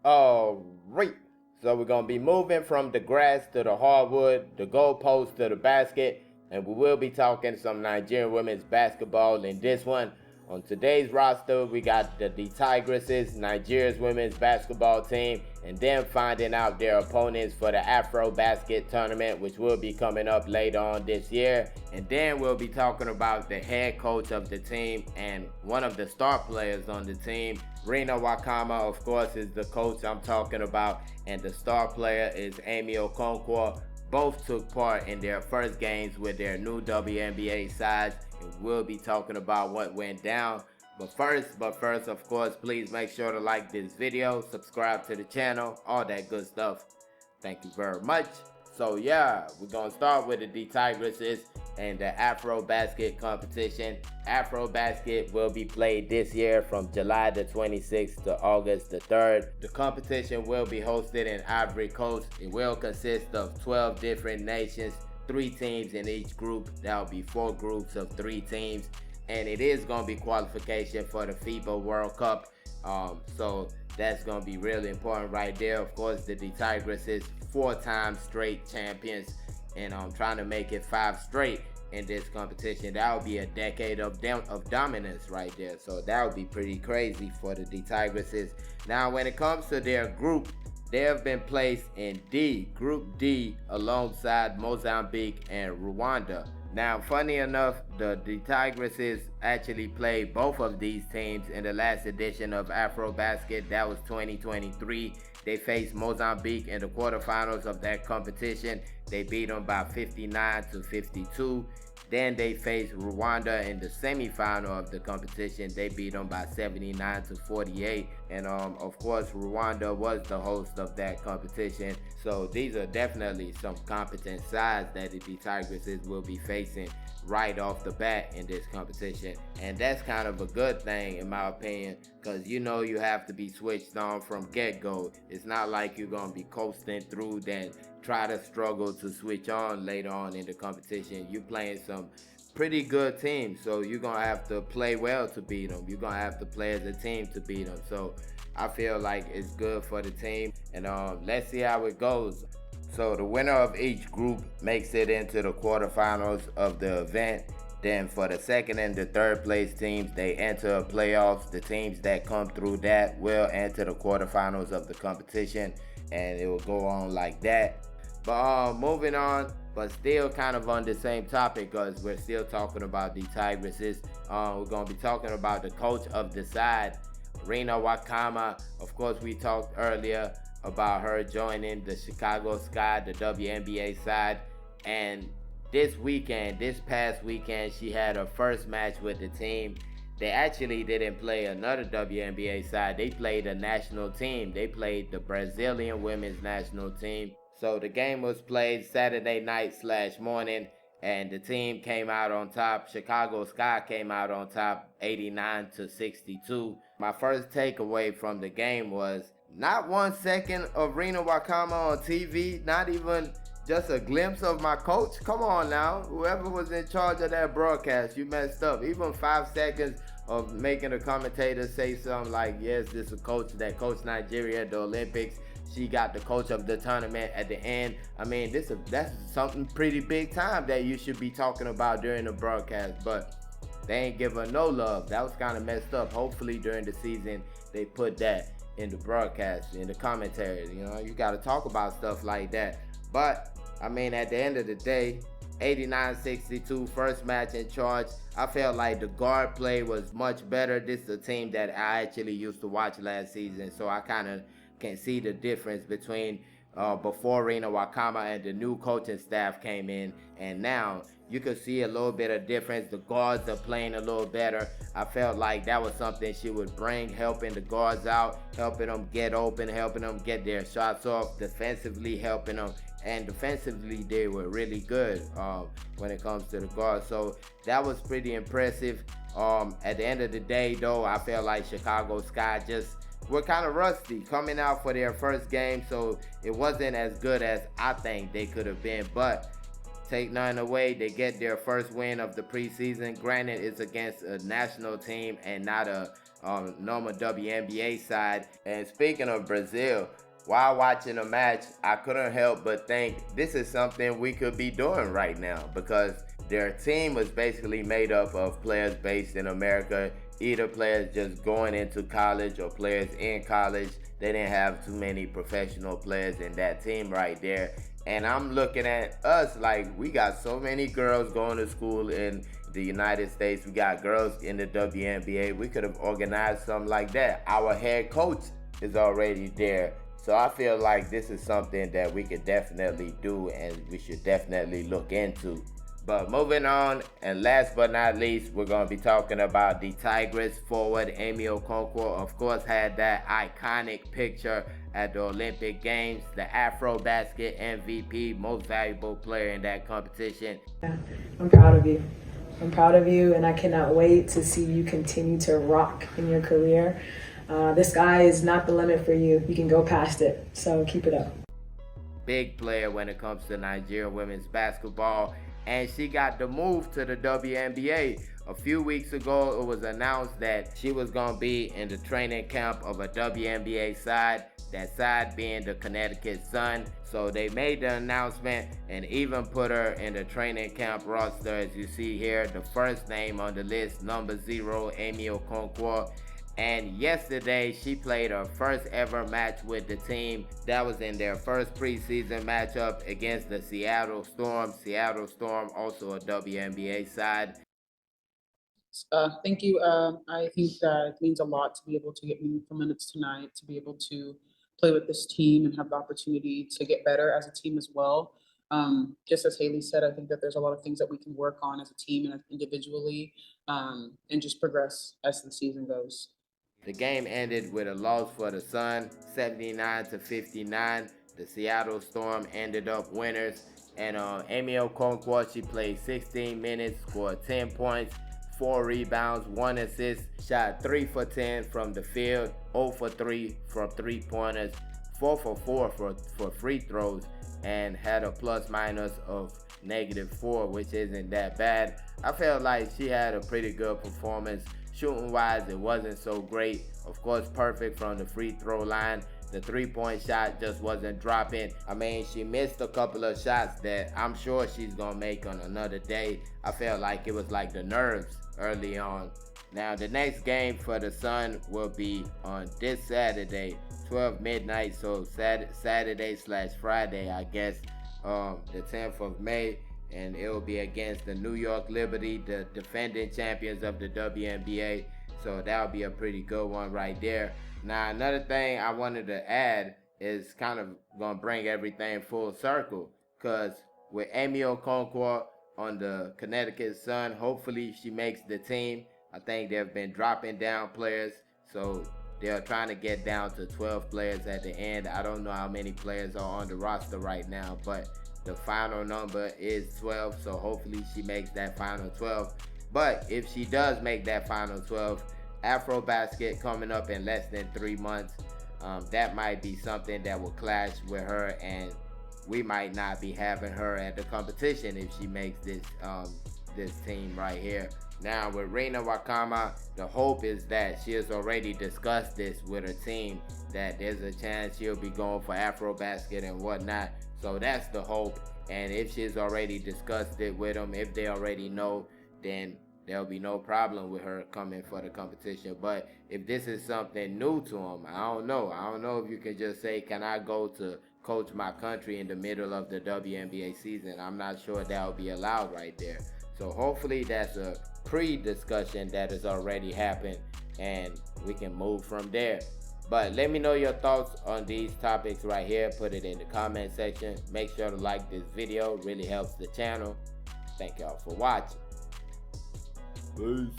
Alright, so we're going to be moving from the grass to the hardwood, the goalpost to the basket, and we will be talking some Nigerian women's basketball in this one. On today's roster, we got the Tigresses, Nigeria's women's basketball team, and then finding out their opponents for the AfroBasket tournament, which will be coming up later on this year. And then we'll be talking about the head coach of the team and one of the star players on the team. Rena Wakama, of course, is the coach I'm talking about, and the star player is Amy Okonkwo. Both took part in their first games with their new WNBA sides, and we'll be talking about what went down. But first, of course, please make sure to like this video, subscribe to the channel, all that good stuff. Thank you very much. So yeah, we're gonna start with the Tigresses and the AfroBasket competition. AfroBasket will be played this year from July the 26th to August the 3rd. The competition will be hosted in Ivory Coast. It will consist of 12 different nations, 3 teams in each group. That'll be 4 groups of 3 teams. And it is going to be qualification for the FIBA World Cup. So that's going to be really important right there. Of course, the Tigresses 4-time straight champions, and I'm trying to make it 5 straight in this competition. That would be a decade of dominance right there. So that would be pretty crazy for the Tigresses. Now, when it comes to their group, they have been placed in Group D, alongside Mozambique and Rwanda. Now, funny enough, the Tigresses actually played both of these teams in the last edition of AfroBasket. That was 2023. They faced Mozambique in the quarterfinals of that competition. They beat them by 59-52. Then they faced Rwanda in the semifinal of the competition. They beat them by 79-48. And of course, Rwanda was the host of that competition. So these are definitely some competent sides that the Tigresses will be facing right off the bat in this competition. And that's kind of a good thing in my opinion, because you have to be switched on from get-go. It's not like you're going to be coasting through, then try to struggle to switch on later on in the competition. You're playing some pretty good teams, so you're going to have to play well to beat them. You're going to have to play as a team to beat them. So I feel like it's good for the team, and let's see how it goes. So the winner of each group makes it into the quarterfinals of the event. Then for the second and the third place teams, they enter playoffs. The teams that come through that will enter the quarterfinals of the competition, and it will go on like that. But moving on, but still kind of on the same topic, because we're still talking about the Tigresses. We're going to be talking about the coach of the side, Rena Wakama. Of course, we talked earlier about her joining the Chicago Sky, the WNBA side. And this past weekend, she had her first match with the team. They actually didn't play another WNBA side. They played a national team. They played the Brazilian women's national team. So the game was played Saturday night/morning, and the team came out on top. Chicago Sky came out on top 89-62. My first takeaway from the game was not 1 second of Rena Wakama on TV, not even just a glimpse of my coach. Come on now, whoever was in charge of that broadcast, you messed up. Even 5 seconds of making the commentator say something like, yes, this is a coach that coached Nigeria at the Olympics. She got the coach of the tournament at the end. I mean, that's something pretty big time that you should be talking about during the broadcast, but they ain't give her no love. That was kind of messed up. Hopefully during the season they put that in the broadcast, in the commentary. You got to talk about stuff like that. But I mean, at the end of the day, 89-62, first match in charge. I felt like the guard play was much better. This is a team that I actually used to watch last season, so I kind of can see the difference between before Rena Wakama and the new coaching staff came in, and now you can see a little bit of difference. The guards are playing a little better. I felt like that was something she would bring, helping the guards out, helping them get open, helping them get their shots off, defensively helping them. And defensively, they were really good when it comes to the guards. So that was pretty impressive. At the end of the day, though, I felt like Chicago Sky just were kind of rusty coming out for their first game. So it wasn't as good as I think they could have been. But take none away. They get their first win of the preseason. Granted, it's against a national team and not a normal WNBA side. And speaking of Brazil, while watching the match, I couldn't help but think this is something we could be doing right now, because their team was basically made up of players based in America, either players just going into college or players in college. They didn't have too many professional players in that team right there. And I'm looking at us like we got so many girls going to school in the United States. We got girls in the WNBA. We could have organized something like that. Our head coach is already there. So I feel like this is something that we could definitely do and we should definitely look into. But moving on, and last but not least, we're going to be talking about the Tigress forward Amy Okonkwo. Of course, had that iconic picture at the Olympic Games, the AfroBasket MVP, most valuable player in that competition. I'm proud of you. I'm proud of you, and I cannot wait to see you continue to rock in your career. The sky is not the limit for you. You can go past it, so keep it up. Big player when it comes to Nigerian women's basketball, and she got the move to the WNBA. A few weeks ago, it was announced that she was going to be in the training camp of a WNBA side, that side being the Connecticut Sun. So they made the announcement and even put her in the training camp roster. As you see here, the first name on the list, number 0, Amy Okonkwo. And yesterday, she played her first ever match with the team. That was in their first preseason matchup against the Seattle Storm. Seattle Storm, also a WNBA side. Thank you. I think that it means a lot to be able to get meaningful minutes tonight, to be able to play with this team and have the opportunity to get better as a team as well. Just as Haley said, I think that there's a lot of things that we can work on as a team and individually, and just progress as the season goes. The game ended with a loss for the Sun, 79-59. The Seattle Storm ended up winners. And Amy Okonkwo, she played 16 minutes, scored 10 points, 4 rebounds, 1 assist, shot 3 for 10 from the field, 0 for 3 from 3-pointers, 4 for 4 for free throws, and had a plus minus of -4, which isn't that bad. I felt like she had a pretty good performance. Shooting wise, it wasn't so great. Of course, perfect from the free throw line. The 3-point shot just wasn't dropping. I mean, she missed a couple of shots that I'm sure she's gonna make on another day. I felt like it was like the nerves early on. Now, the next game for the Sun will be on this Saturday, 12 midnight. So Saturday/Friday, I guess, the 10th of May. And it will be against the New York Liberty, the defending champions of the WNBA. So that'll be a pretty good one right there. Now, another thing I wanted to add is kind of going to bring everything full circle. Because with Amy Okonkwo on the Connecticut Sun, hopefully she makes the team. I think they've been dropping down players. So they're trying to get down to 12 players at the end. I don't know how many players are on the roster right now, but the final number is 12, so hopefully she makes that final 12. But if she does make that final 12, AfroBasket coming up in less than 3 months, that might be something that will clash with her, and we might not be having her at the competition if she makes this team right here. Now with Rena Wakama, the hope is that she has already discussed this with her team, that there's a chance she'll be going for AfroBasket and whatnot. So that's the hope. And if she's already discussed it with them, if they already know, then there'll be no problem with her coming for the competition. But if this is something new to them, I don't know. I don't know if you can just say, can I go to coach my country in the middle of the WNBA season? I'm not sure that will be allowed right there. So hopefully that's a pre-discussion that has already happened and we can move from there. But let me know your thoughts on these topics right here. Put it in the comment section. Make sure to like this video. It really helps the channel. Thank y'all for watching. Peace.